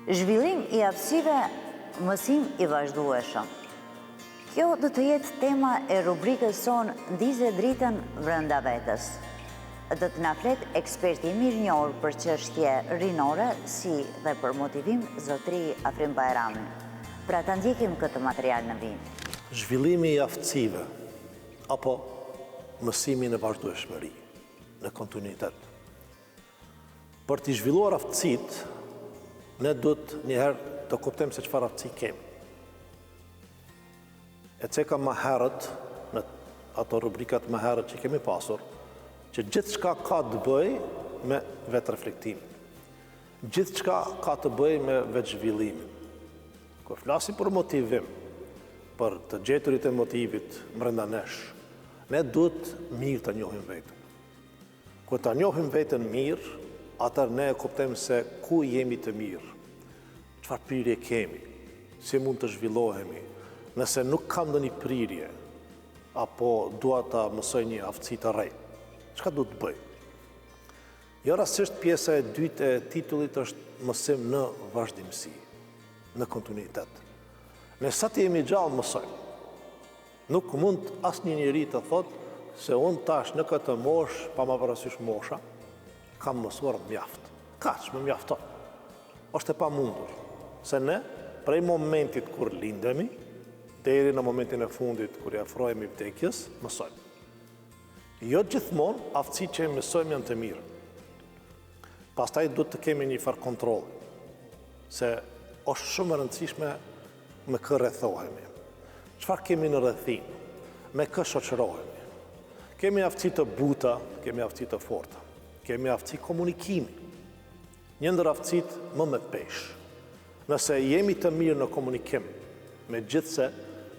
Zhvillim i aftësive, mësim i vazhdueshëm. Kjo do të jetë tema e rubrikës sonë Ndize dritën brenda vetës. Do të na flet eksperti mirënjohur për çështje rinore, si dhe për motivim, zotëri Afrim Bajrami. Pra ta ndjekim këtë material në vijim. Zhvillimi i aftësive apo mësimi në vazhdueshmëri, në kontinuitet. Për të zhvilluar aftësitë, ne duhet njëherë të kuptojmë se çfarë aftësi kemi. E ceka më herët, në ato rubrikat më herët që kemi pasur, që gjithçka ka të bëjë me vetë reflektimin. Gjithçka ka të bëjë me vetë zhvillimin. Kur flasim për motivim, për të gjeturit e motivit brenda nesh, ne duhet mirë të njohim veten. Kur ta njohim veten mirë, atër ne e kuptojmë se ku jemi të mirë, çfarë prirje kemi, si mund të zhvillohemi. Nëse nuk kam ndonjë prirje, apo dua ta mësoj një aftësi të re, çka duhet të bëj? Jo rastësisht pjesa e dytë e titullit është mësim në vazhdimsi, në kontinuitet. Ne sa të jemi gjallë mësojmë. Nuk mund asnjë njeri të thotë se unë tash në këtë moshë, pa më parasysh mosha, kam mësuar mjaft. Kaq më mjafton. Është e pamundur. Se ne, prej momentit kur lindemi, deri në momentin e fundit kur i afrohemi vdekjes, mësojmë. Jo gjithmonë aftësitë që mësojmë janë të mira. Pastaj duhet të kemi një farë kontroll, se është shumë e rëndësishme me kë rrethohemi. Çfarë kemi në rrethin? Me kë shoqërohemi? Kemi aftësi të buta, kemi aftësi të forta. Kemi aftësi komunikimi. Një ndër aftësitë më me peshë. Nëse jemi të mirë në komunikim, megjithse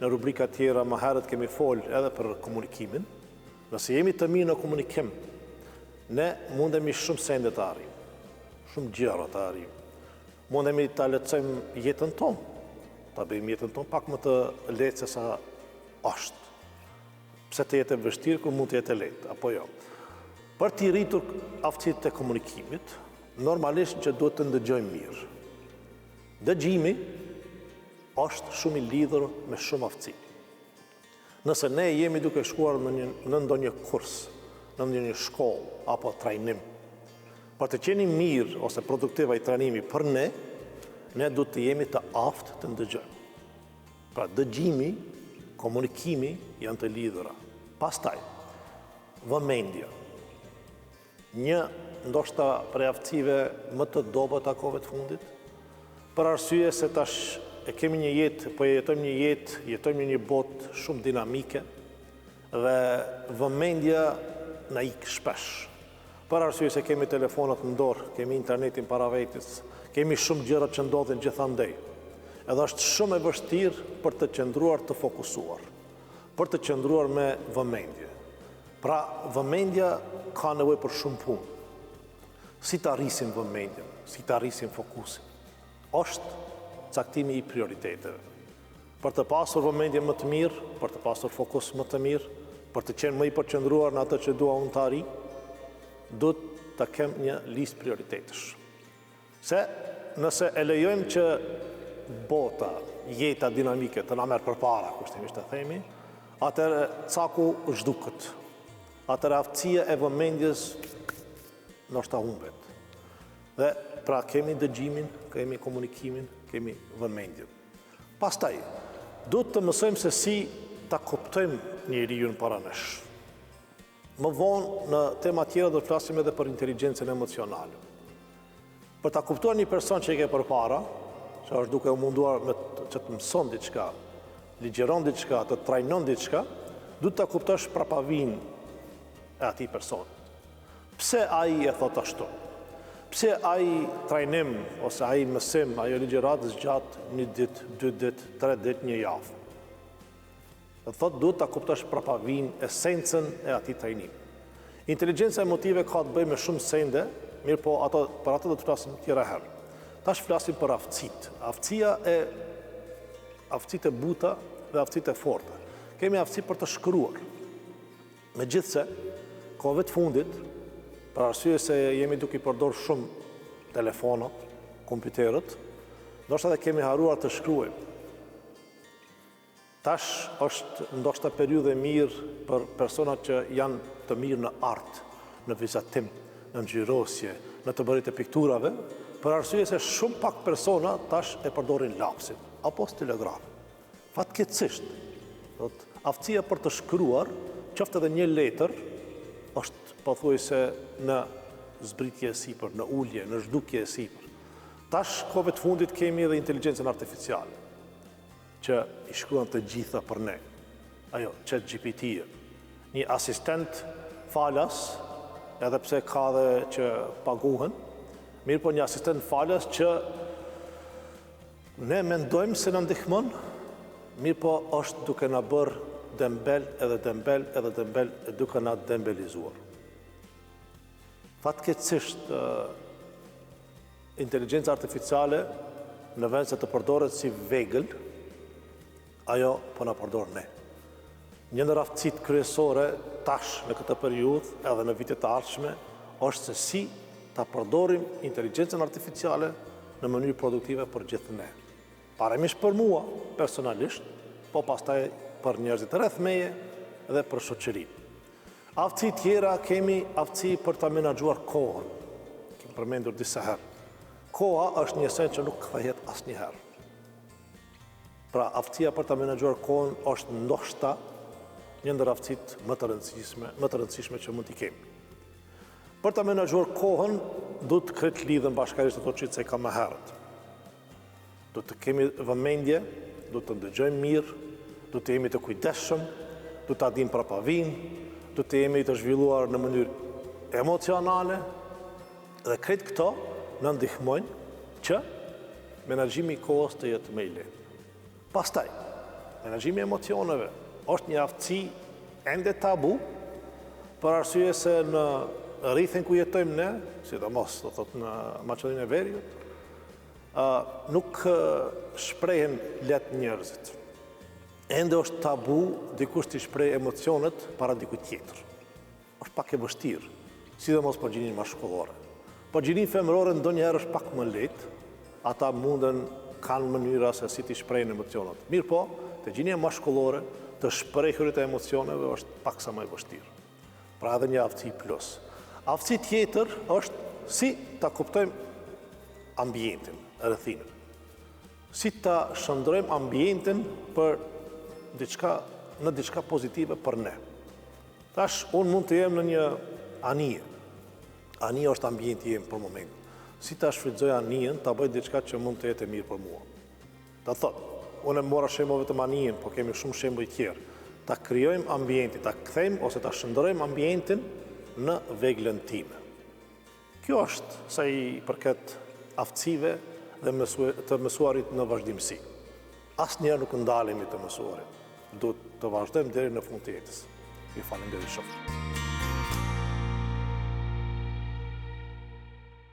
në rubrika tjera më herët kemi folë edhe për komunikimin, nëse jemi të mirë në komunikim, ne mundemi shumë sende të arrijmë, shumë gjëra të arrijmë. Mundemi ta lehtësojmë jetën tonë, ta bëjmë jetën tonë pak më të lehtë se sa është. Pse të jetë e vështirë kur mund të jetë e lehtë, apo jo. Për t'i rritur aftësitë e komunikimit, normalisht që duhet të ndëgjojmë mirë. Dëgjimi është shumë i lidhur me shumë aftësi. Nëse ne jemi duke shkuar në ndonjë kurs, në ndonjë shkollë apo trajnim, për të qenë mirë ose produktiv ai trajnimi për ne duhet të jemi të aftë të ndëgjojmë. Pra dëgjimi, komunikimi janë të lidhura. Pastaj, vëmendja. Një ndoshta prej aftësive më të dobët akove të fundit, për arsye se tash e kemi një jetë, po jetojmë një botë shumë dinamike dhe vëmendja na ik shpesh. Për arsye se kemi telefonat në dorë, kemi internetin para vetes, kemi shumë gjëra që ndodhin gjithandej. Edhe është shumë e vështirë për të qëndruar të fokusuar, për të qëndruar me vëmendje. Pra, vëmendja ka nevojë për shumë punë. Si të arrisim vëmendjen, si të arrisim fokusin, është caktimi i prioriteteve. Për të pasur vëmendje më të mirë, për të pasur fokus më të mirë, për të qenë më i përqendruar në atë që dua unë të arrijë, duhet të kem një listë prioritetesh. Se nëse e lejojmë që bota, jeta dinamike të na merr përpara, kushtimisht të themi, atëherë caku zhdukët. Atëherë aftësia e vëmendjes ndoshta humbet. Dhe pra kemi dëgjimin, kemi komunikimin, kemi vëmendjen. Pastaj, duhet të mësojmë se si ta kuptojmë njeriu para nesh. Më vonë në tema tjera do të flasim edhe për inteligjencën emocionale. Për ta kuptuar një person që e ke përpara, që është duke u munduar që të mëson diçka, ligjeron diçka, të trajnon diçka, duhet ta kuptosh prapavin e atij personi. Pse ai e thot ashtu? Pse ai trajnim ose ai mësim, ajo ligjëratë zgjat 1 ditë, 2 ditë, 3 ditë, 1 javë? Dhe thot duhet ta kuptosh prapavin, esencën e atij trajnimi. Inteligjenca emotive ka të bëjë me shumë sende, mirë po për ato do të flasim tjera herë. Tash flasim për aftësitë. Aftësitë e buta dhe aftësitë e forta. Kemi aftësi për të shkruar. Megjithse, kohëve të fundit, për arsye se jemi duke i përdor shumë telefonat, kompjuterët, ndoshta edhe kemi haruar të shkruajmë. Tash është ndoshta periudhë e mirë për personat që janë të mirë në art, në vizatim, në ngjyrosje, në të bërit e pikturave, për arsye se shumë pak persona tash e përdorin lapsin apo stilograf. Fatkeqësisht, aftësia për të shkruar, qoftë edhe një letër, është pothuajse në zbritje e sipër, në ulje, në zhdukje e sipër. Tash kohëve të fundit kemi edhe inteligjencën artificiale, që i shkruan të gjitha për ne. Ajo, ChatGPT, një asistent falas, edhe pse ka dhe që paguhen, mirë po një asistent falas që ne mendojmë se në ndihmon, mirë po është duke na bërë dembel, e duke na dembelizuar. Fatkeqësisht, inteligjenca artificiale në vend se të përdoret si vegël, ajo po na përdor ne. Një ndër aftësitë kryesore tash në këtë periudhë edhe në vitet e ardhshme është se si ta përdorim inteligjencën artificiale në mënyrë produktive për gjithë ne. Paremisht për mua personalisht, po pastaj për njerëzit rreth meje dhe për shoqërinë. Aftësi tjera kemi aftësi për ta menaxhuar kohën. Kemi përmendur disa herë. Koha është një sen që nuk kthehet asnjëherë. Pra, aftësia për ta menaxhuar kohën është ndoshta një ndër aftësitë më të rëndësishme që mund t'i kemi. Për ta menaxhuar kohën, duhet të ketë lidhën bashkërisht ato që ka më herët. Duhet të kemi vëmendje, duhet të ndëgjojmë mirë, duhet të jemi të kujdesshëm, duhet ta dimë prapavin, duhet të jemi të zhvilluar në mënyrë emocionale dhe krejt këto na ndihmojnë që menaxhimi i kohës të jetë më i lehtë. Pastaj, menaxhimi i emocioneve është një aftësi ende tabu, për arsye se në rrithin ku jetojmë ne, sidomos do thotë në Maqedoninë e Veriut, nuk shprehen let njerëzit. Ende është tabu dikush të shpreh emocionet para dikujt tjetër. Është pak e vështirë, sidomos për gjininë mashkullore. Për gjininë femërore ndonjëherë është pak më lehtë, ata kanë mënyra se si t'i shprehin emocionet. Mirë po, të gjinia mashkullore, të shprehurit e emocioneve është paksa më e vështirë. Pra edhe një aftësi plus. Aftësi tjetër është si ta kuptojmë ambientin, rrethinën. Si ta shndrojmë ambientin në diçka pozitive për ne. Tash, unë mund të jem në një anije. Anija është ambienti jem për moment. Si ta shfrytëzoj anijen, ta bëj diçka që mund të jetë e mirë për mua. Ta thotë, unë mora shembull vetëm anijen, po kemi shumë shembuj tjerë. Ta krijojmë ambientin, ta kthejmë ose ta shndrojmë ambientin në veglën time. Kjo është sa i përket aftësive dhe të mësuarit në vazhdimsi. Asnjëherë nuk ndalemi të mësuarit. Duhet të vazhdojmë deri në fund të jetës. Ju falenderoj shumë.